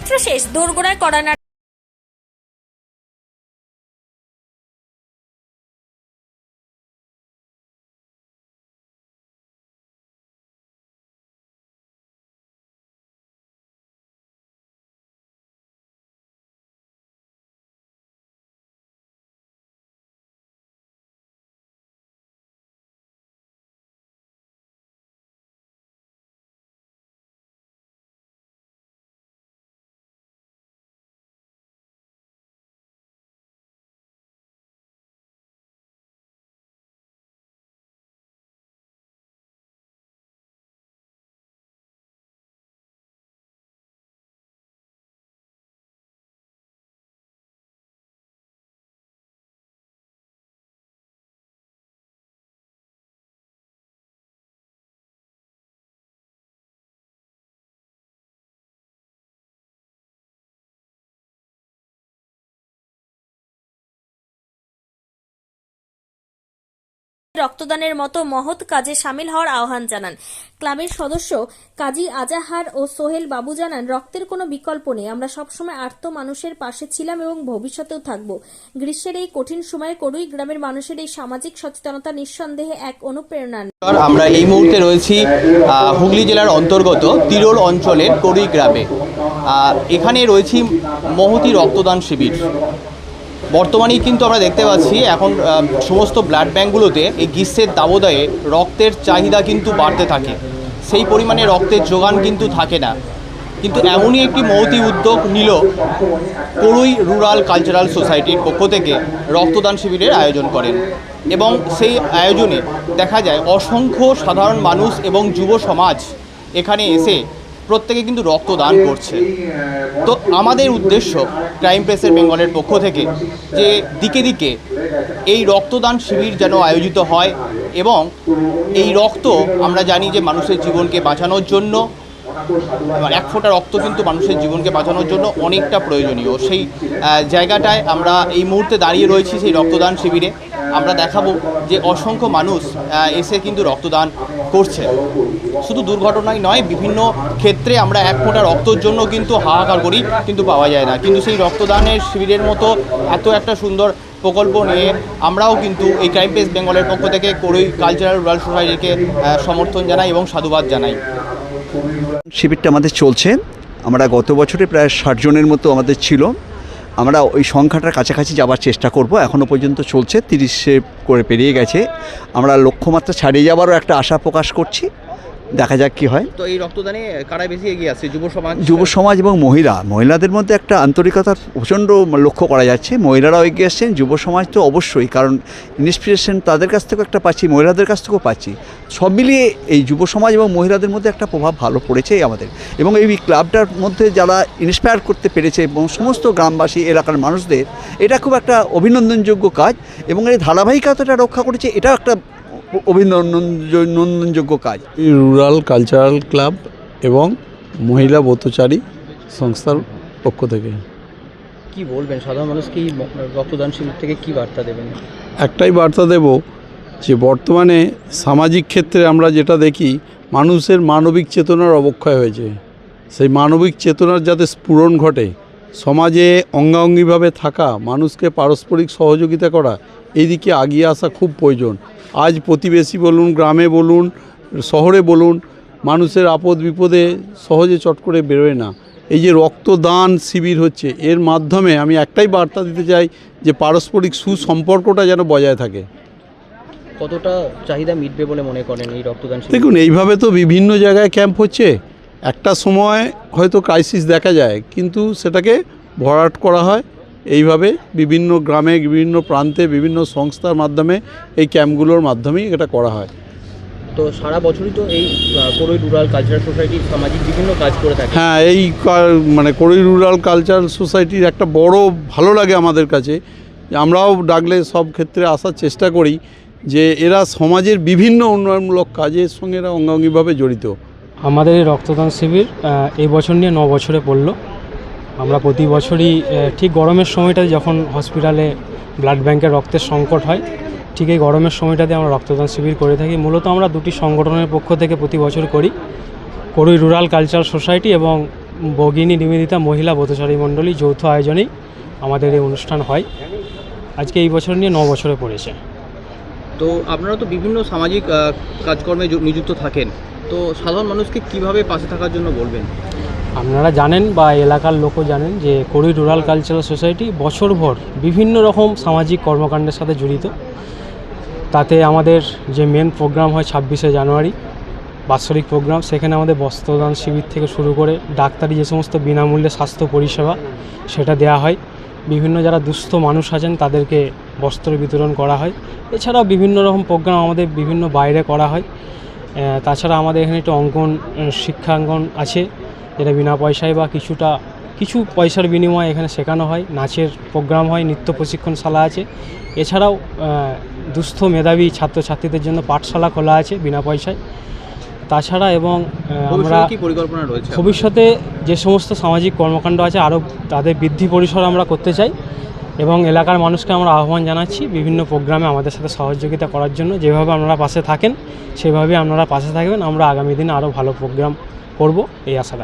চৈত্র শেষ, দোরগোড়ায় কড়া নাড়া রক্তদানের মতো মহৎ কাজে সামিল হওয়ার আহ্বান জানান ক্লাবের সদস্য কাজী আজাহার ও সোহেল বাবু। জানান, রক্তের কোনো বিকল্প নেই, আমরা সবসময় আর্ত মানুষের পাশে ছিলাম এবং ভবিষ্যতেও থাকব। গ্রীষ্মের এই কঠিন সময়ে করুই গ্রামের মানুষের এই সামাজিক সচেতনতা নিঃসন্দেহে এক অনুপ্রেরণা। আমরা এই মুহূর্তে রয়েছি হুগলি জেলার অন্তর্গত তিরোল অঞ্চলের করুই গ্রামে। এখানে রয়েছি মহতি রক্তদান শিবির। বর্তমানেই কিন্তু আমরা দেখতে পাচ্ছি এখন সমস্ত ব্লাড ব্যাঙ্কগুলোতে এই গ্রীষ্মের দাবদাহে রক্তের চাহিদা কিন্তু বাড়তে থাকে, সেই পরিমাণে রক্তের যোগান কিন্তু থাকে না। কিন্তু এমনই একটি মহতি উদ্যোগ নিল করুই রুরাল কালচারাল সোসাইটির পক্ষ থেকে রক্তদান শিবিরের আয়োজন করেন এবং সেই আয়োজনে দেখা যায় অসংখ্য সাধারণ মানুষ এবং যুব সমাজ এখানে এসে প্রত্যেকে কিন্তু রক্তদান করছে। তো আমাদের উদ্দেশ্য ক্রাইম প্রেসের বেঙ্গলের পক্ষ থেকে যে দিকে দিকে এই রক্তদান শিবির যেন আয়োজিত হয় এবং এই রক্ত আমরা জানি যে মানুষের জীবনকে বাঁচানোর জন্য, এক ফোঁটা রক্ত কিন্তু মানুষের জীবনকে বাঁচানোর জন্য অনেকটা প্রয়োজনীয়। সেই জায়গাটায় আমরা এই মুহূর্তে দাঁড়িয়ে রয়েছি সেই রক্তদান শিবিরে। আমরা দেখাবো যে অসংখ্য মানুষ এসে কিন্তু রক্তদান করছে। শুধু দুর্ঘটনাই নয়, বিভিন্ন ক্ষেত্রে আমরা এক ফোঁটা রক্তর জন্য কিন্তু হাহাকার করি, কিন্তু পাওয়া যায় না। কিন্তু সেই রক্তদানের শিবিরের মতো এত একটা সুন্দর প্রকল্প নিয়ে আমরাও কিন্তু এই ক্রাইম প্রেস বেঙ্গলের পক্ষ থেকে করুই কালচারাল রুরাল সোসাইটিকে সমর্থন জানাই এবং সাধুবাদ জানাই। শিবিরটা আমাদের চলছে। আমরা গত বছরে প্রায় 60 জনের মতো আমাদের ছিল। আমরা ওই সংখ্যাটার কাছাকাছি যাওয়ার চেষ্টা করব। এখনও পর্যন্ত চলছে, 30 করে পেরিয়ে গেছে। আমরা লক্ষ্যমাত্রা ছাড়িয়ে যাওয়ারও একটা আশা প্রকাশ করছি, দেখা যাক কী হয়। তো এই রক্তদানে কারা বেশি এগিয়ে আসছে? যুব সমাজ এবং মহিলাদের মধ্যে একটা আন্তরিকতা প্রচণ্ড লক্ষ্য করা যাচ্ছে। মহিলারাও এগিয়ে আসছেন, যুব সমাজ তো অবশ্যই, কারণ ইন্সপিরেশন তাদের কাছ থেকেও একটা পাচ্ছি, মহিলাদের কাছ থেকেও পাচ্ছি। সব মিলিয়ে এই যুব সমাজ এবং মহিলাদের মধ্যে একটা প্রভাব ভালো পড়েছে আমাদের, এবং এই ক্লাবটার মধ্যে যারা ইন্সপায়ার করতে পেরেছে এবং সমস্ত গ্রামবাসী এলাকার মানুষদের, এটা খুব একটা অভিনন্দনযোগ্য কাজ এবং এই ধারাবাহিকতাটা রক্ষা করেছে, এটাও একটা অভিনন্দনযোগ্য কাজ। রুরাল কালচারাল ক্লাব এবং মহিলা ব্রতচারী সংস্থার পক্ষ থেকে কি বলবেন? সাধারণ মানুষ কি রক্তদান শিবির থেকে কি বার্তা দেবেন? একটাই বার্তা দেব যে বর্তমানে সামাজিক ক্ষেত্রে আমরা যেটা দেখি, মানুষের মানবিক চেতনার অবক্ষয় হয়েছে। সেই মানবিক চেতনার যাতে স্ফুরণ ঘটে, সমাজে অঙ্গাঙ্গিভাবে থাকা, মানুষকে পারস্পরিক সহযোগিতা করা, এই দিকে এগিয়ে আসা খুব প্রয়োজন। আজ প্রতিবেশী বলুন, গ্রামে বলুন, শহরে বলুন, মানুষের আপদ বিপদে সহজে চট করে বেরোয় না। এই যে রক্তদান শিবির হচ্ছে, এর মাধ্যমে আমি একটাই বার্তা দিতে চাই যে পারস্পরিক সুসম্পর্কটা যেন বজায় থাকে। কতটা চাহিদা মিটবে বলে মনে করেন এই রক্তদান শিবির? দেখুন, এইভাবে তো বিভিন্ন জায়গায় ক্যাম্প হচ্ছে। একটা সময় হয়তো ক্রাইসিস দেখা যায়, কিন্তু সেটাকে ভরাট করা হয়। এইভাবে বিভিন্ন গ্রামে, বিভিন্ন প্রান্তে, বিভিন্ন সংস্থার মাধ্যমে, এই ক্যাম্পগুলোর মাধ্যমেই এটা করা হয়। তো সারা বছরই তো এই করুই রুরাল কালচারাল সোসাইটি সামাজিক বিভিন্ন কাজ করে থাকে। হ্যাঁ, এই মানে করুই রুরাল কালচারাল সোসাইটির একটা বড় ভালো লাগে আমাদের কাছে। আমরাও ডাকলে সব ক্ষেত্রে আসার চেষ্টা করি যে এরা সমাজের বিভিন্ন উন্নয়নমূলক কাজের সঙ্গে এরা অঙ্গাঙ্গিভাবে জড়িত। আমাদের এই রক্তদান শিবির এই বছর নিয়ে 9 বছরে পড়লো। আমরা প্রতি বছরই ঠিক গরমের সময়টাতে যখন হসপিটালে ব্লাড ব্যাংকের রক্তের সংকট হয়, ঠিক এই গরমের সময়টাতে আমরা রক্তদান শিবির করে থাকি। মূলত আমরা দুটি সংগঠনের পক্ষ থেকে প্রতি বছর করি, করুই রুরাল কালচারাল সোসাইটি এবং ভগিনী নিবেদিতা মহিলা ব্রতচারী মণ্ডলী যৌথ আয়োজনেই আমাদের এই অনুষ্ঠান হয়। আজকে এই বছর নিয়ে 9 বছরে পড়েছে। তো আপনারা তো বিভিন্ন সামাজিক কাজকর্মে নিযুক্ত থাকেন, তো সাধারণ মানুষকে কিভাবে পাশে থাকার জন্য বলবেন? আপনারা জানেন বা এলাকার লোকও জানেন যে কোড়ি রুরাল কালচারাল সোসাইটি বছরভর বিভিন্ন রকম সামাজিক কর্মকাণ্ডের সাথে জড়িত। তাতে আমাদের যে মেন প্রোগ্রাম হয় 26শে জানুয়ারি বাৎসরিক প্রোগ্রাম, সেখানে আমাদের বস্ত্রদান শিবির থেকে শুরু করে ডাক্তারি যে সমস্ত বিনামূল্যে স্বাস্থ্য পরিষেবা সেটা দেওয়া হয়। বিভিন্ন যারা দুস্থ মানুষ আছেন তাদেরকে বস্ত্র বিতরণ করা হয়। এছাড়াও বিভিন্ন রকম প্রোগ্রাম আমাদের বিভিন্ন বাইরে করা হয়। তাছাড়া আমাদের এখানে একটু অঙ্কন শিক্ষাঙ্গন আছে, যেটা বিনা পয়সায় বা কিছু পয়সার বিনিময়ে এখানে শেখানো হয়। নাচের প্রোগ্রাম হয়, নৃত্য প্রশিক্ষণশালা আছে। এছাড়াও দুস্থ মেধাবী ছাত্রছাত্রীদের জন্য পাঠশালা খোলা আছে বিনা পয়সায়। তাছাড়া এবং আমরা কি পরিকল্পনা রয়েছে ভবিষ্যতে যে সমস্ত সামাজিক কর্মকাণ্ড আছে আরও তাদের বৃদ্ধি পরিসর আমরা করতে চাই, এবং এলাকার মানুষকে আমরা আহ্বান জানাচ্ছি বিভিন্ন প্রোগ্রামে আমাদের সাথে সহযোগিতা করার জন্য। যেভাবে আপনারা পাশে থাকেন সেভাবে আপনারা পাশে থাকবেন। আমরা আগামী দিনে আরও ভালো প্রোগ্রাম করব এই আশা রাখি।